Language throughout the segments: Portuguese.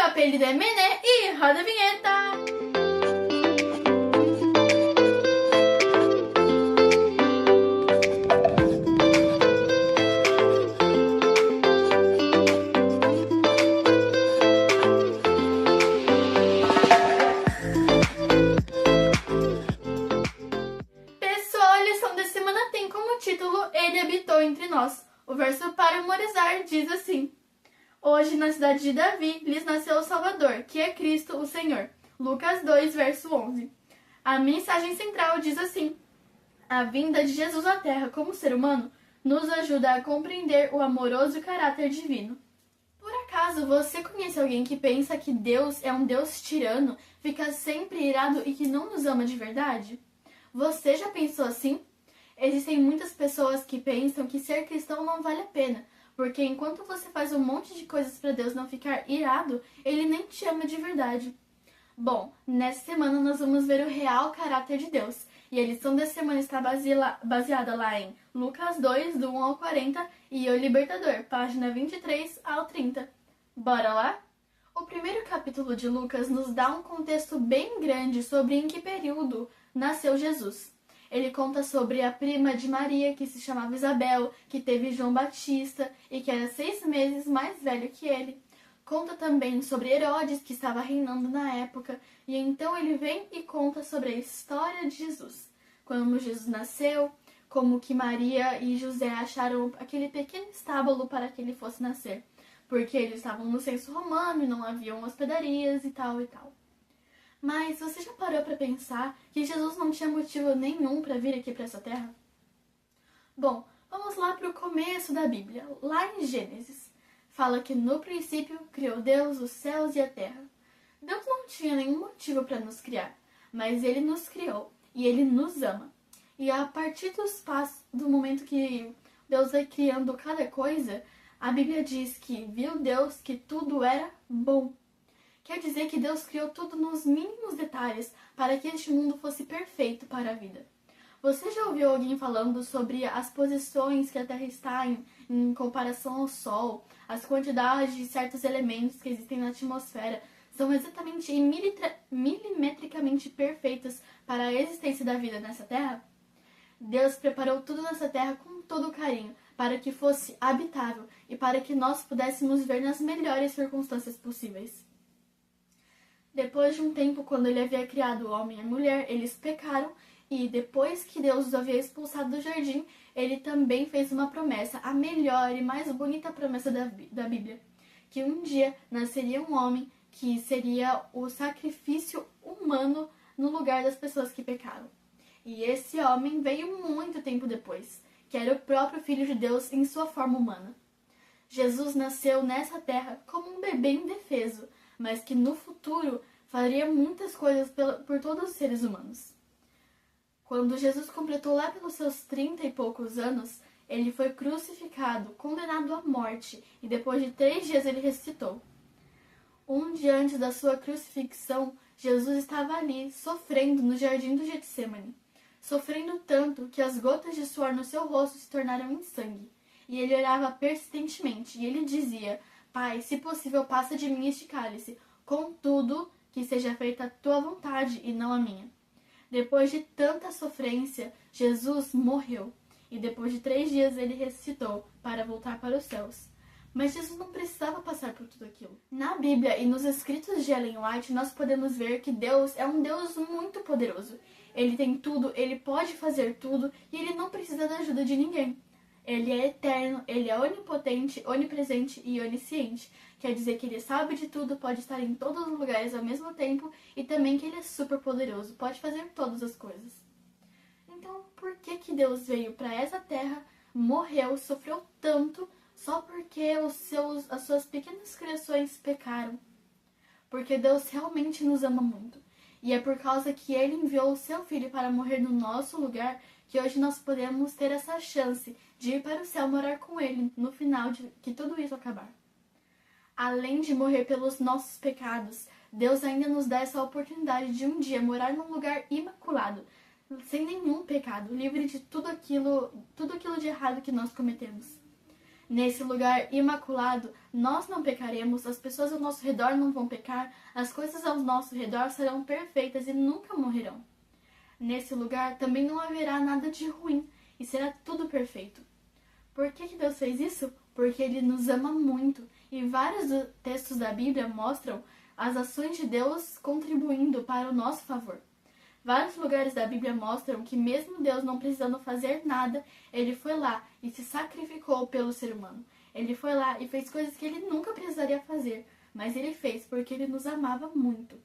apelido é Mené e roda a vinheta! Pessoal, a lição da semana tem como título Ele habitou entre nós. O verso para memorizar diz assim: Hoje, na cidade de Davi, lhes nasceu o Salvador, que é Cristo o Senhor. Lucas 2, verso 11. A mensagem central diz assim: a vinda de Jesus à Terra como ser humano nos ajuda a compreender o amoroso caráter divino. Por acaso você conhece alguém que pensa que Deus é um Deus tirano, fica sempre irado e que não nos ama de verdade? Você já pensou assim? Existem muitas pessoas que pensam que ser cristão não vale a pena, porque enquanto você faz um monte de coisas para Deus não ficar irado, Ele nem te ama de verdade. Bom, nessa semana nós vamos ver o real caráter de Deus, e a lição dessa semana está baseada lá em Lucas 2, do 1 ao 40, e O Libertador, página 23 ao 30. Bora lá? O primeiro capítulo de Lucas nos dá um contexto bem grande sobre em que período nasceu Jesus. Ele conta sobre a prima de Maria, que se chamava Isabel, que teve João Batista e que era 6 meses mais velho que ele. Conta também sobre Herodes, que estava reinando na época, e então ele vem e conta sobre a história de Jesus. Como Jesus nasceu, como que Maria e José acharam aquele pequeno estábulo para que ele fosse nascer, porque eles estavam no censo romano e não haviam hospedarias e tal e tal. Mas você já parou para pensar que Jesus não tinha motivo nenhum para vir aqui para essa terra? Bom, vamos lá para o começo da Bíblia, lá em Gênesis. Fala que no princípio criou Deus os céus e a terra. Deus não tinha nenhum motivo para nos criar, mas Ele nos criou e Ele nos ama. E a partir do momento que Deus vai criando cada coisa, a Bíblia diz que viu Deus que tudo era bom. Quer dizer que Deus criou tudo nos mínimos detalhes para que este mundo fosse perfeito para a vida. Você já ouviu alguém falando sobre as posições que a Terra está em comparação ao Sol? As quantidades de certos elementos que existem na atmosfera são exatamente e milimetricamente perfeitas para a existência da vida nessa Terra? Deus preparou tudo nessa Terra com todo carinho para que fosse habitável e para que nós pudéssemos ver nas melhores circunstâncias possíveis. Depois de um tempo, quando Ele havia criado o homem e a mulher, eles pecaram. E depois que Deus os havia expulsado do jardim, Ele também fez uma promessa, a melhor e mais bonita promessa da Bíblia, que um dia nasceria um homem que seria o sacrifício humano no lugar das pessoas que pecaram. E esse homem veio muito tempo depois, que era o próprio Filho de Deus em sua forma humana. Jesus nasceu nessa terra como um bebê indefeso, mas que no futuro faria muitas coisas por todos os seres humanos. Quando Jesus completou lá pelos seus 30 e poucos anos, ele foi crucificado, condenado à morte, e depois de 3 dias ele ressuscitou. Um dia antes da sua crucifixão, Jesus estava ali, sofrendo no jardim do Getsêmani, sofrendo tanto que as gotas de suor no seu rosto se tornaram em sangue. E ele orava persistentemente, e ele dizia: Pai, se possível, passa de mim este cálice, contudo, que seja feita a tua vontade e não a minha. Depois de tanta sofrência, Jesus morreu, e depois de 3 dias ele ressuscitou para voltar para os céus. Mas Jesus não precisava passar por tudo aquilo. Na Bíblia e nos escritos de Ellen White, nós podemos ver que Deus é um Deus muito poderoso. Ele tem tudo, ele pode fazer tudo, e ele não precisa da ajuda de ninguém. Ele é eterno, ele é onipotente, onipresente e onisciente. Quer dizer que ele sabe de tudo, pode estar em todos os lugares ao mesmo tempo e também que ele é super poderoso, pode fazer todas as coisas. Então, por que Deus veio para essa terra, morreu, sofreu tanto, só porque as suas pequenas criações pecaram? Porque Deus realmente nos ama muito. E é por causa que Ele enviou o seu Filho para morrer no nosso lugar que hoje nós podemos ter essa chance de ir para o céu morar com Ele no final de que tudo isso acabar. Além de morrer pelos nossos pecados, Deus ainda nos dá essa oportunidade de um dia morar num lugar imaculado, sem nenhum pecado, livre de tudo aquilo de errado que nós cometemos. Nesse lugar imaculado, nós não pecaremos, as pessoas ao nosso redor não vão pecar, as coisas ao nosso redor serão perfeitas e nunca morrerão. Nesse lugar também não haverá nada de ruim e será tudo perfeito. Por que Deus fez isso? Porque Ele nos ama muito e vários textos da Bíblia mostram as ações de Deus contribuindo para o nosso favor. Vários lugares da Bíblia mostram que mesmo Deus não precisando fazer nada, Ele foi lá e se sacrificou pelo ser humano. Ele foi lá e fez coisas que Ele nunca precisaria fazer, mas Ele fez porque Ele nos amava muito.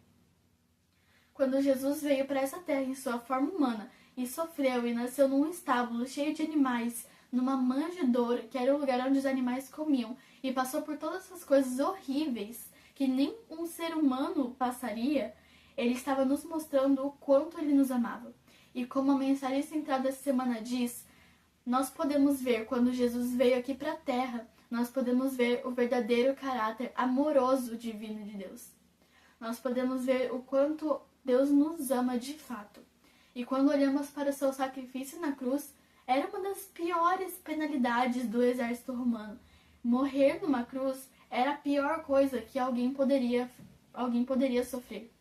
Quando Jesus veio para essa terra em sua forma humana e sofreu e nasceu num estábulo cheio de animais, numa manjedoura, que era o lugar onde os animais comiam, e passou por todas essas coisas horríveis que nem um ser humano passaria, Ele estava nos mostrando o quanto Ele nos amava. E como a mensagem central dessa semana diz, nós podemos ver quando Jesus veio aqui para a Terra, nós podemos ver o verdadeiro caráter amoroso divino de Deus. Nós podemos ver o quanto Deus nos ama de fato. E quando olhamos para o seu sacrifício na cruz, era uma das piores penalidades do exército romano. Morrer numa cruz era a pior coisa que alguém poderia sofrer.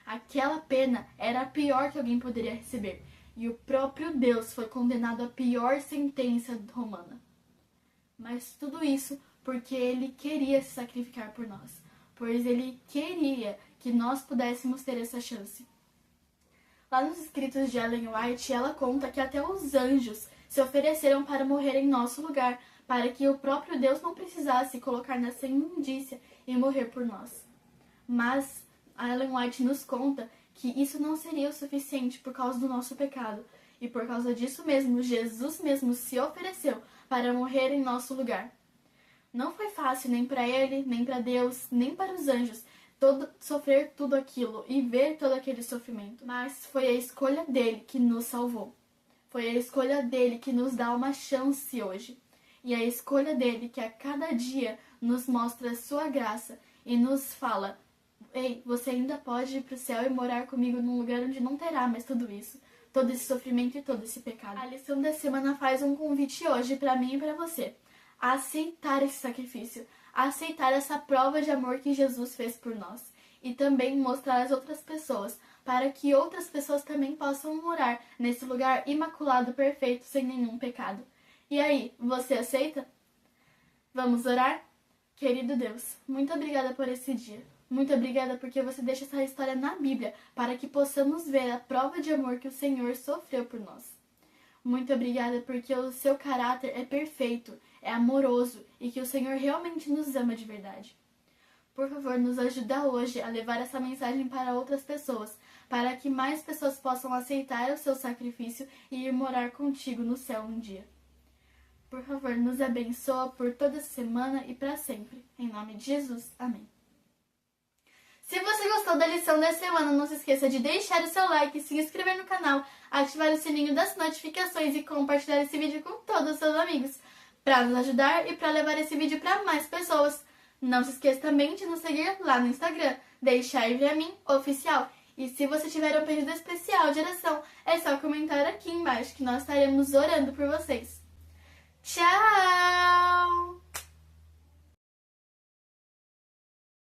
Aquela pena era a pior que alguém poderia receber. E o próprio Deus foi condenado à pior sentença romana. Mas tudo isso porque Ele queria se sacrificar por nós. Pois Ele queria que nós pudéssemos ter essa chance. Lá nos escritos de Ellen White, ela conta que até os anjos se ofereceram para morrer em nosso lugar, para que o próprio Deus não precisasse colocar nessa imundícia e morrer por nós. Mas a Ellen White nos conta que isso não seria o suficiente por causa do nosso pecado. E por causa disso mesmo, Jesus mesmo se ofereceu para morrer em nosso lugar. Não foi fácil nem para Ele, nem para Deus, nem para os anjos sofrer tudo aquilo e ver todo aquele sofrimento. Mas foi a escolha dele que nos salvou. Foi a escolha dele que nos dá uma chance hoje. E a escolha dele que a cada dia nos mostra a sua graça e nos fala: ei, você ainda pode ir para o céu e morar comigo num lugar onde não terá mais tudo isso, todo esse sofrimento e todo esse pecado. A lição da semana faz um convite hoje para mim e para você, a aceitar esse sacrifício, a aceitar essa prova de amor que Jesus fez por nós e também mostrar às outras pessoas, para que outras pessoas também possam morar nesse lugar imaculado, perfeito, sem nenhum pecado. E aí, você aceita? Vamos orar? Querido Deus, muito obrigada por esse dia. Muito obrigada porque você deixa essa história na Bíblia para que possamos ver a prova de amor que o Senhor sofreu por nós. Muito obrigada porque o seu caráter é perfeito, é amoroso e que o Senhor realmente nos ama de verdade. Por favor, nos ajuda hoje a levar essa mensagem para outras pessoas, para que mais pessoas possam aceitar o seu sacrifício e ir morar contigo no céu um dia. Por favor, nos abençoa por toda a semana e para sempre. Em nome de Jesus. Amém. Se você gostou da lição da semana, não se esqueça de deixar o seu like, se inscrever no canal, ativar o sininho das notificações e compartilhar esse vídeo com todos os seus amigos, para nos ajudar e para levar esse vídeo para mais pessoas. Não se esqueça também de nos seguir lá no Instagram, Deixar Ir a Mim Oficial. E se você tiver um pedido especial de oração, é só comentar aqui embaixo que nós estaremos orando por vocês. Tchau!